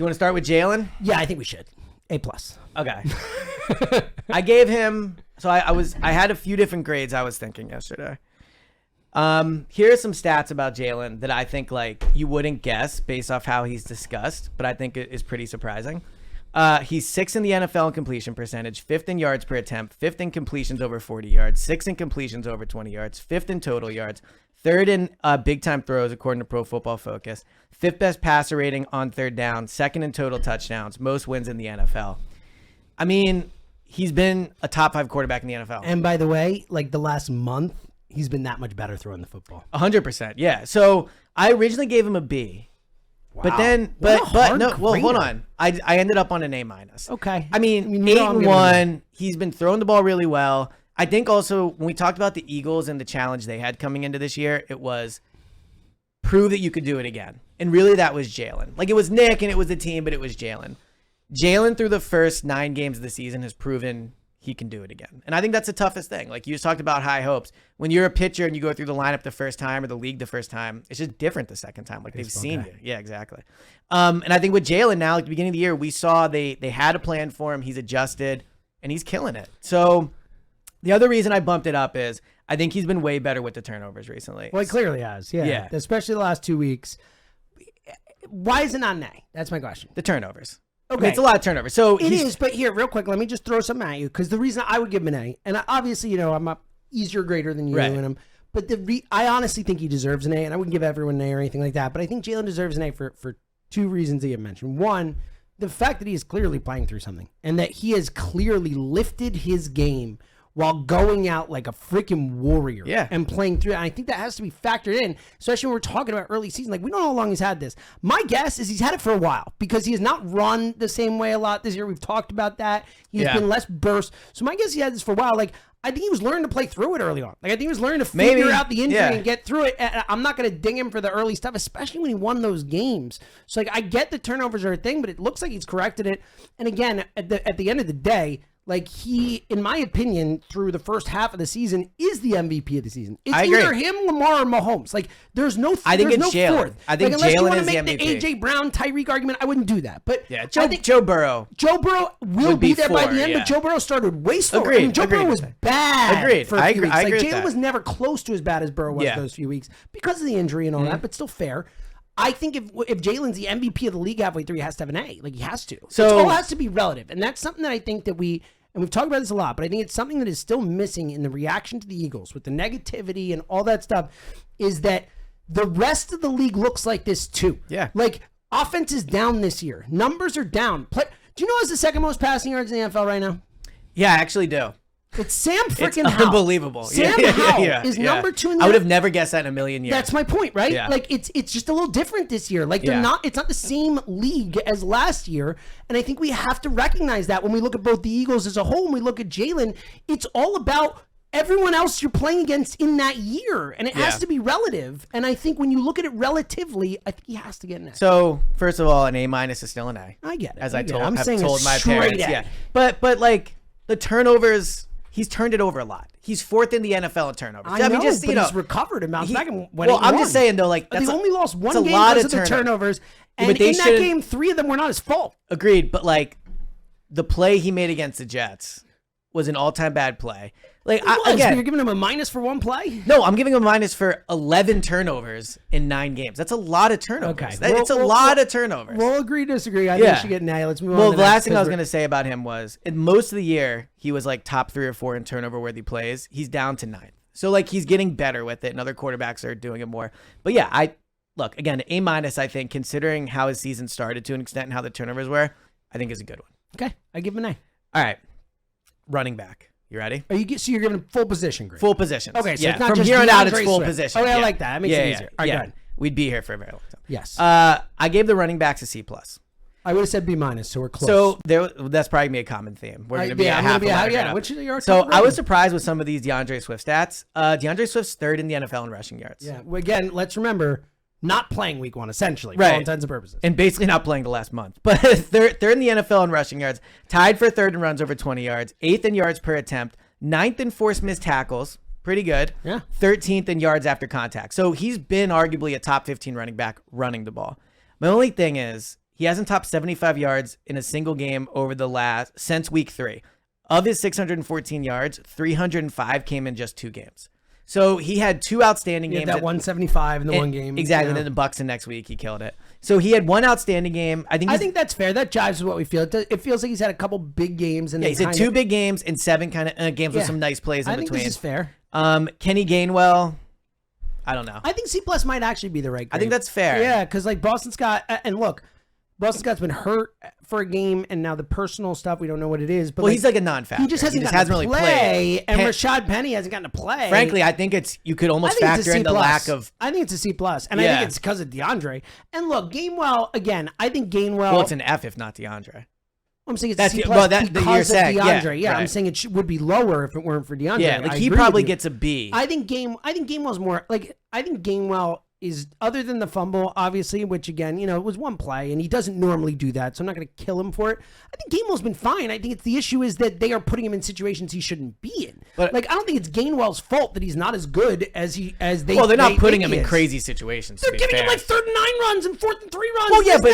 you want to start with Jalen? Yeah, I think we should. A+. Okay. I gave him. So I had a few different grades I was thinking yesterday. Here are some stats about Jalen that I think like you wouldn't guess based off how he's discussed, but I think it is pretty surprising. He's 6th in the NFL in completion percentage, 5th in yards per attempt, 5th in completions over 40 yards, 6th in completions over 20 yards, 5th in total yards, 3rd in big time throws according to Pro Football Focus, 5th best passer rating on 3rd down, 2nd in total touchdowns, most wins in the NFL. I mean, he's been a top 5 quarterback in the NFL. And by the way, like the last month, he's been that much better throwing the football. 100%. Yeah. So I originally gave him a B. Wow. But then, but no, well, hold on. I ended up on an A-. Okay. I mean 8-1. He's been throwing the ball really well. I think also when we talked about the Eagles and the challenge they had coming into this year, it was prove that you could do it again. And really that was Jalen. Like it was Nick and it was the team, but it was Jalen. Jalen through the first 9 games of the season has proven he can do it again. And I think that's the toughest thing. Like you just talked about high hopes. When you're a pitcher and you go through the lineup the first time or the league the first time, it's just different the second time. Like they've seen you. Yeah, exactly. And I think with Jalen now, like the beginning of the year, we saw they had a plan for him. He's adjusted and he's killing it. So the other reason I bumped it up is I think he's been way better with the turnovers recently. Well, he clearly has. Yeah. Especially the last 2 weeks. Why is it not an A? That's my question. The turnovers. Okay. I mean, it's a lot of turnovers. So it is, but here, real quick, let me just throw something at you because the reason I would give him an A, and obviously, you know, I'm a easier grader than you, right. But I honestly think he deserves an A, and I wouldn't give everyone an A or anything like that. But I think Jalen deserves an A for 2 reasons that you mentioned. One, the fact that he is clearly playing through something, and that he has clearly lifted his game while going out like a freaking warrior and playing through it. And I think that has to be factored in, especially when we're talking about early season. Like, we don't know how long he's had this. My guess is he's had it for a while because he has not run the same way a lot this year. We've talked about that. He's been less burst. So my guess he had this for a while. Like, I think he was learning to play through it early on. Like, I think he was learning to figure out the injury and get through it. And I'm not going to ding him for the early stuff, especially when he won those games. So, like, I get the turnovers are a thing, but it looks like he's corrected it. And again, at the end of the day, like he, in my opinion, through the first half of the season, is the MVP of the season. It's either him, Lamar, or Mahomes. Like there's no. I think it's Jalen. Fourth. I think like, Jalen is the MVP. Unless you want to make the AJ Brown, Tyreek argument, I wouldn't do that. But yeah, Joe Burrow. Joe Burrow will be there by the end, but Joe Burrow started way slower. Agreed. I mean, Joe Burrow was bad. Agreed. For a few weeks. I agree. Like Jalen was never close to as bad as Burrow was those few weeks because of the injury and all that, but still fair. I think if Jalen's the MVP of the league halfway through, he has to have an A. Like he has to. So it all has to be relative, and that's something that I think that and we've talked about this a lot, but I think it's something that is still missing in the reaction to the Eagles with the negativity and all that stuff is that the rest of the league looks like this too. Yeah. Like offense is down this year. Numbers are down. Do you know who's the second most passing yards in the NFL right now? Yeah, I actually do. It's Sam freaking Howell. Unbelievable. Sam Howell is number 2 in the I would have never guessed that in a million years. That's my point, right? Yeah. Like it's just a little different this year. Like it's not the same league as last year. And I think we have to recognize that when we look at both the Eagles as a whole and we look at Jalen, it's all about everyone else you're playing against in that year. And it has to be relative. And I think when you look at it relatively, I think he has to get an A. So, first of all, an A- is still an A. I get it. As I told my parents. A. Yeah. But like the turnovers, he's turned it over a lot. He's 4th in the NFL in turnovers. I know, but he's recovered and bounced back and went. Well, I'm just saying though, like they only lost one game because of the turnovers, and in that game, 3 of them were not his fault. Agreed, but like the play he made against the Jets was an all-time bad play. Like again, you're giving him a minus for one play? No, I'm giving him a minus for 11 turnovers in 9 games. That's a lot of turnovers. Okay, it's a lot of turnovers. We'll agree to disagree. I think you should get an A. Let's move on. Well, the last thing I was going to say about him was, in most of the year, he was like top 3 or 4 in turnover-worthy plays. He's down to 9th. So like he's getting better with it, and other quarterbacks are doing it more. But yeah, look again, A-, I think, considering how his season started to an extent and how the turnovers were, I think is a good one. Okay, I give him an A. All right, running back. You ready? So you're giving full position grade? Full positions. Okay, so it's not from just here on out, it's DeAndre full Swift. position. Okay, I like that. That makes it easier. All right, go ahead. We'd be here for a very long time. Yes. I gave the running backs a C+. I would have said B-, so we're close. So that's probably be a common theme. We're going to be at half a letter. Which is your so I was surprised with some of these DeAndre Swift stats. DeAndre Swift's 3rd in the NFL in rushing yards. Yeah. Well, again, let's remember, not playing week 1, essentially, for all intents and purposes. And basically not playing the last month. But third in the NFL in rushing yards, tied for 3rd in runs over 20 yards, 8th in yards per attempt, 9th in forced missed tackles. Pretty good. Yeah. 13th in yards after contact. So he's been arguably a top 15 running back running the ball. My only thing is he hasn't topped 75 yards in a single game since week 3. Of his 614 yards, 305 came in just 2 games. So he had 2 outstanding games. That 175 in the one game. Exactly. And then the Bucks the next week, he killed it. So he had 1 outstanding game. I think that's fair. That jives with what we feel. It feels like he's had a couple big games. And he's had 2 big games and 7 kind of games with some nice plays in between. I think this is fair. Kenny Gainwell, I don't know. I think C+ might actually be the right grade. I think that's fair. Yeah, because like Boston Scott, and look, Boston Scott's been hurt for a game, and now the personal stuff, we don't know what it is. But he's like a non-factor. He just hasn't gotten to really play, and Rashad Penny hasn't gotten to play. Frankly, I think you could almost factor in the lack of. I think it's a C+, and I think it's because of DeAndre. And look, Gainwell, again, I think Gainwell. Well, it's an F if not DeAndre. I'm saying it's a C+ because of DeAndre. Yeah, right. I'm saying it would be lower if it weren't for DeAndre. Yeah, like he probably gets a B. I think Gainwell's more like I think Gainwell is, other than the fumble, obviously, which again, it was one play, and he doesn't normally do that, so I'm not going to kill him for it. I think Gainwell's been fine. I think the issue is that they are putting him in situations he shouldn't be in. But I don't think it's Gainwell's fault that he's not as good as they. Well, they're not putting him in crazy situations. They're giving him like 3rd and 9 runs and 4th and 3 runs. Well, yeah, but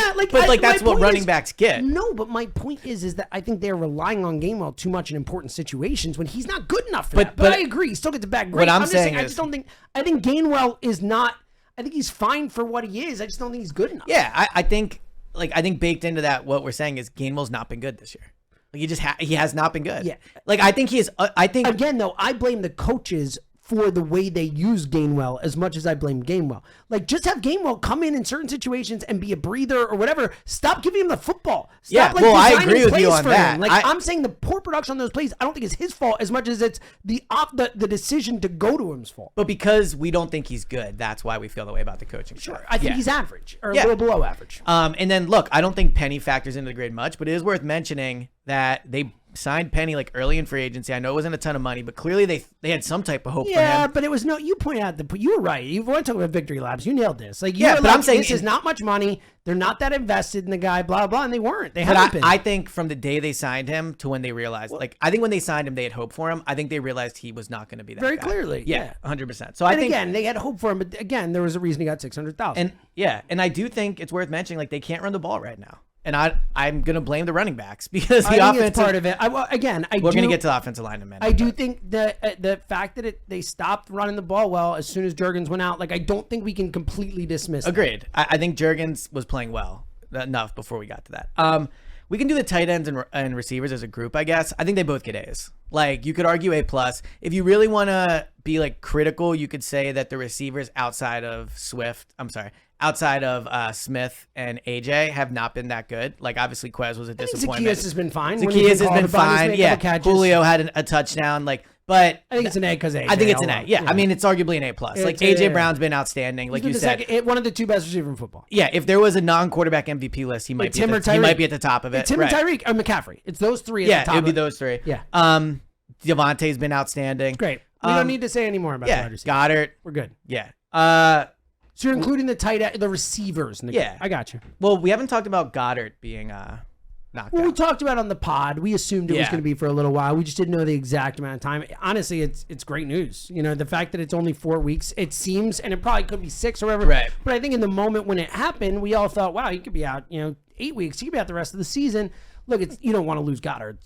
that's what running backs get. No, but my point is that I think they're relying on Gainwell too much in important situations when he's not good enough for that. But I agree, he still gets a bad grade. What I'm saying is, I just don't think. I think Gainwell is not. I think he's fine for what he is. I just don't think he's good enough. Yeah, I think baked into that, what we're saying is Gainwell's not been good this year. Like he has not been good. Yeah, like I think he is. I think again though, I blame the coaches for the way they use Gainwell as much as I blame Gainwell. Like, just have Gainwell come in certain situations and be a breather or whatever. Stop giving him the football. Stop, I agree with you on that. Like, I'm saying the poor production on those plays, I don't think it's his fault as much as it's the decision to go to him's fault. But because we don't think he's good, that's why we feel the way about the coaching. Sure, I think he's average or a little below average. And then look, I don't think Penny factors into the grade much, but it is worth mentioning that they signed Penny like early in free agency. I know it wasn't a ton of money, but clearly they had some type of hope for him. Yeah, but it was you pointed out you were right. You want to talk about victory laps. You nailed this. Like, but I'm saying this is not much money. They're not that invested in the guy, blah, blah, and they weren't. They haven't been. I think from the day they signed him to when they realized, I think when they signed him, they had hope for him. I think they realized he was not going to be that very guy. Clearly. Yeah, 100%. So again, they had hope for him, but again, there was a reason he got $600,000. And I do think it's worth mentioning, like, they can't run the ball right now. And I'm going to blame the running backs because the offense is part of it. We're going to get to the offensive line in a minute. I do think the fact that they stopped running the ball well as soon as Juergens went out, like, I don't think we can completely dismiss Agreed. I think Juergens was playing well enough before we got to that. We can do the tight ends and receivers as a group, I guess. I think they both get A's. Like, you could argue A+. If you really want to be, like, critical, you could say that the receivers outside of Smith and AJ have not been that good. Like, obviously, Quez was a disappointment. Zacchaeus has been fine. Zacchaeus has been fine. Yeah, Julio had a touchdown. Like, but I think it's an A because AJ. I think it's an A. Yeah, I mean, it's arguably an A+. Like, AJ Brown's been outstanding. Like you said, one of the 2 best receivers in football. Yeah, if there was a non-quarterback MVP list, he might be at the top of it. Tim and Tyreek or McCaffrey. It's those 3 at the top. Yeah, it would be those 3. Yeah. Devontae's been outstanding. Great. We don't need to say any more about the wide receivers. Goddard. We're good. Yeah. So you're including the receivers. I got you. Well, we haven't talked about Goddard being knocked out. We talked about it on the pod. We assumed it was going to be for a little while. We just didn't know the exact amount of time. Honestly, it's great news. The fact that it's only 4 weeks, it seems, and it probably could be 6 or whatever. Right. But I think in the moment when it happened, we all thought, wow, he could be out, 8 weeks. He could be out the rest of the season. Look, you don't want to lose Goddard.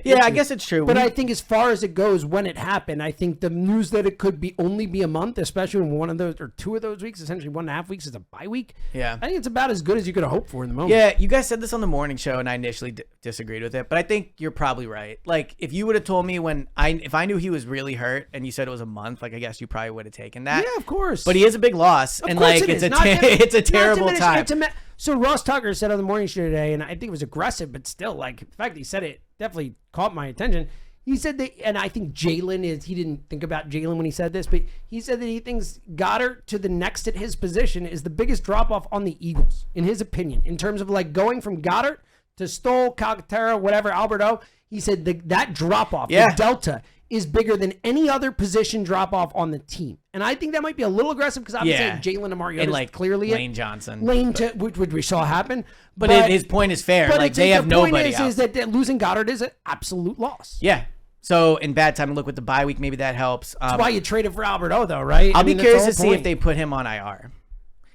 I guess it's true. But I think as far as it goes, when it happened, I think the news that it could only be a month, especially when one of those or 2 of those weeks, essentially 1.5 weeks, is a bye week. Yeah, I think it's about as good as you could have hoped for in the moment. Yeah, you guys said this on the morning show, and I initially disagreed with it, but I think you're probably right. Like, if you would have told me if I knew he was really hurt, and you said it was a month, like, I guess you probably would have taken that. Yeah, of course. But he is a big loss, and like it's a terrible time. So Ross Tucker said on the morning show today, and I think it was aggressive, but still, like, the fact that he said it definitely caught my attention. He said that, and I think he didn't think about Jalen when he said this, but he said that he thinks Goddard to the next at his position is the biggest drop-off on the Eagles, in his opinion, in terms of, like, going from Goddard to Stoll, Calcaterra, whatever, Alberto. He said that drop-off, the delta, is bigger than any other position drop-off on the team. And I think that might be a little aggressive because obviously Jalen and Mariota is like clearly Lane Johnson. Which we saw happen. But his point is fair. Like, they have nobody else. The point is that losing Goddard is an absolute loss. Yeah. So in bad time, look with the bye week, maybe that helps. That's why you traded for Alberto, though, right? I'll be curious to see if they put him on IR.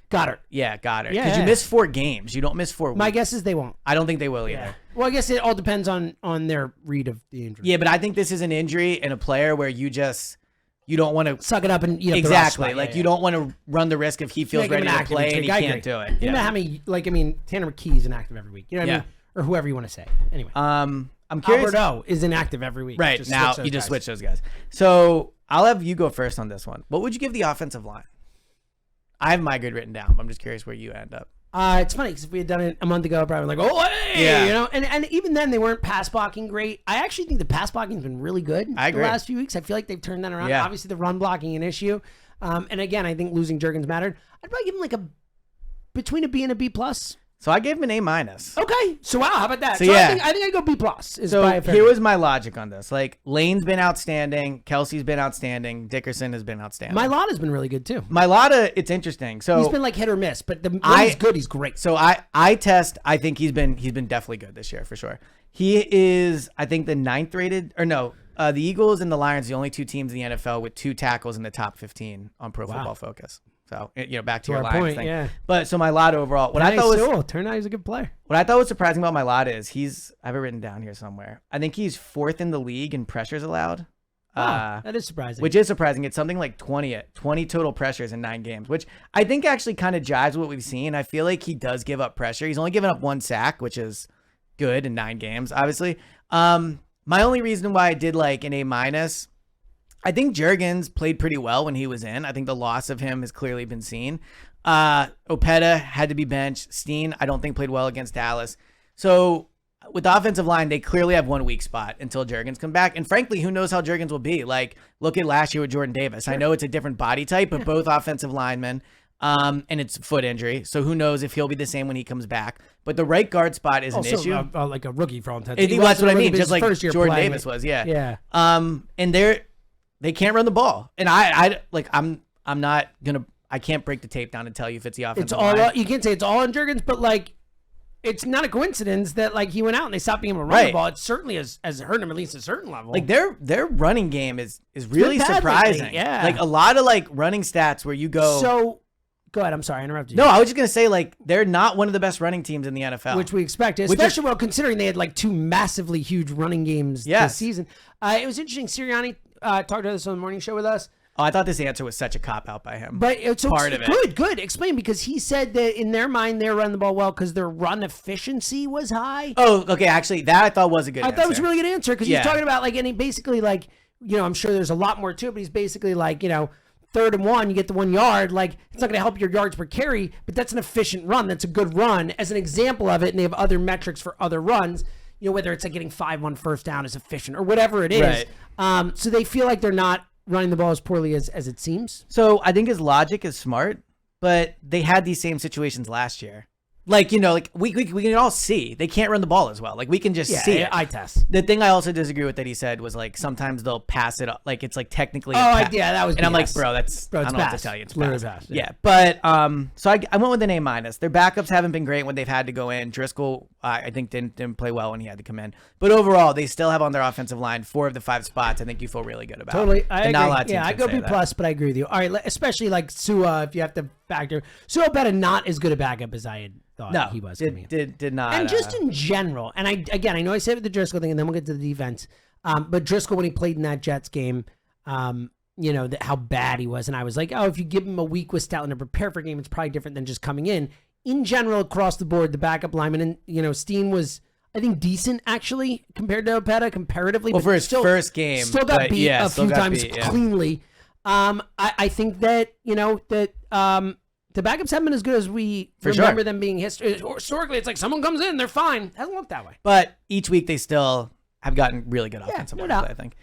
Goddard. Yeah, Goddard. Yeah, Because yeah. you miss 4 games. You don't miss 4 weeks. My guess is they won't. I don't think they will Yeah. either. Well, I guess it all depends on their read of the injury. Yeah, but I think this is an injury and a player where you don't want to Suck it up and eat up exactly. the Like you don't want to run the risk if he feels Make him ready an to active play and and he I can't agree. do it. You know how many? Tanner McKee is inactive every week. You know what I Yeah. mean? Or whoever you want to say. Anyway, I'm curious. Alberto is inactive every week. Right Just now, switch those you just guys. switch those guys. So I'll have you go first on this one. What would you give the offensive line? I have my good written down. But I'm just curious where you end up. It's funny because if we had done it a month ago, I'd probably like, oh, hey, Yeah. you know, and even then they weren't pass blocking great. I actually think the pass blocking's been really good I agree. the last few weeks. I feel like they've turned that around. Yeah. Obviously, the run blocking an issue, and again, I think losing Juergens mattered. I'd probably give him like between a B and a B plus. So I gave him an A-. Okay, so wow, how about that? So, So yeah. I think I go B plus. Is So probably a fair here bet. was my logic on this. Like Lane's been outstanding, Kelsey's been outstanding, Dickerson has been outstanding. Mylata's been really good too. Mylata, it's interesting. So He's been like hit or miss, but when he's good, he's great. So I think he's been definitely good this year for sure. He is, I think, the 9th rated, or no, the Eagles and the Lions, the only 2 teams in the NFL with 2 tackles in the top 15 on Pro Football Focus. So back to your our Lions point, thing. yeah. But so Mylata overall, what I turned out he's a good player. was surprising about Mylata is I have it written down here somewhere. I think he's 4th in the league in pressures allowed. That is surprising. Which is surprising. It's something like 20 total pressures in 9 games, which I think actually kind of jives with what we've seen. I feel like he does give up pressure. He's only given up 1 sack, which is good in 9 games, obviously. My only reason why I did like an A-, I think Juergens played pretty well when he was in. I think the loss of him has clearly been seen. Opeta had to be benched. Steen, I don't think played well against Dallas. So with the offensive line, they clearly have one weak spot until Juergens come back. And frankly, who knows how Juergens will be? Like, look at last year with Jordan Davis. Sure. I know it's a different body type, but both offensive linemen, and it's foot injury. So who knows if he'll be the same when he comes back. But the right guard spot is an issue. Like a rookie for all intents. That's what I mean. Just like first year Jordan playing. Davis was. Yeah. Yeah. And they can't run the ball. And I'm not going to, I can't break the tape down and tell you if it's the offensive line. You can't say it's all on Juergens, but like, it's not a coincidence that like he went out and they stopped being able to run Right. the ball. It certainly has hurt him at least a certain level. Like their running game is really been bad surprising. lately, yeah. Like a lot of like running stats where you go. So go ahead. I'm sorry, I interrupted you. No, I was just gonna say like they're not one of the best running teams in the NFL, Which we expected, Which especially considering they had like 2 massively huge running games this season. It was interesting. Sirianni talked about this on the morning show with us. Oh, I thought this answer was such a cop out by him. But it's part of it. Good. Explain, because he said that in their mind they're running the ball well because their run efficiency was high. Oh, okay. Actually, that I thought was a good I answer. thought it was a really good answer because Yeah. he's talking about like, and he basically like, I'm sure there's a lot more to it, but he's basically like, 3rd and 1, you get the 1 yard. Like, it's not going to help your yards per carry, but that's an efficient run. That's a good run as an example of it. And they have other metrics for other runs, whether it's like getting 5-1 first down is efficient or whatever it is. Right. So they feel like they're not running the ball as poorly as it seems. So I think his logic is smart, but they had these same situations last year. Like, like we can all see they can't run the ball as well. Like we can just see it. I test. The thing I also disagree with that he said was like sometimes they'll pass it like it's like technically. Yeah, that was. And BS. I'm like, bro, that's Bro, I it's don't know what pass. to tell you. It's literally pass. pass. Yeah, but so I went with an A-. Their backups haven't been great when they've had to go in. Driscoll, I think didn't play well when he had to come in. But overall, they still have on their offensive line 4 of the 5 spots. I think you feel really good about. Totally, I And agree. not a lot of teams I can go say B that. plus, but I agree with you. All right, especially like Sua, if you have to factor Sua Opeta not as good a backup as I had thought No, he was. did not. And just in general, and I know I said it with the Driscoll thing, and then we'll get to the defense. But Driscoll, when he played in that Jets game, how bad he was, and I was like, oh, if you give him a week with Stoutland to prepare for a game, it's probably different than just coming in. In general, across the board, the backup lineman, and Steen was, I think, decent actually compared to Opeta comparatively. Well, but for his still, first game, still got but beat yeah, a still few got times beat, yeah. cleanly. I think that the backups haven't been as good as we remember them being historically. It's like someone comes in, they're fine. It hasn't looked that way. But each week they still have gotten really good offensive no line doubt. play, I think.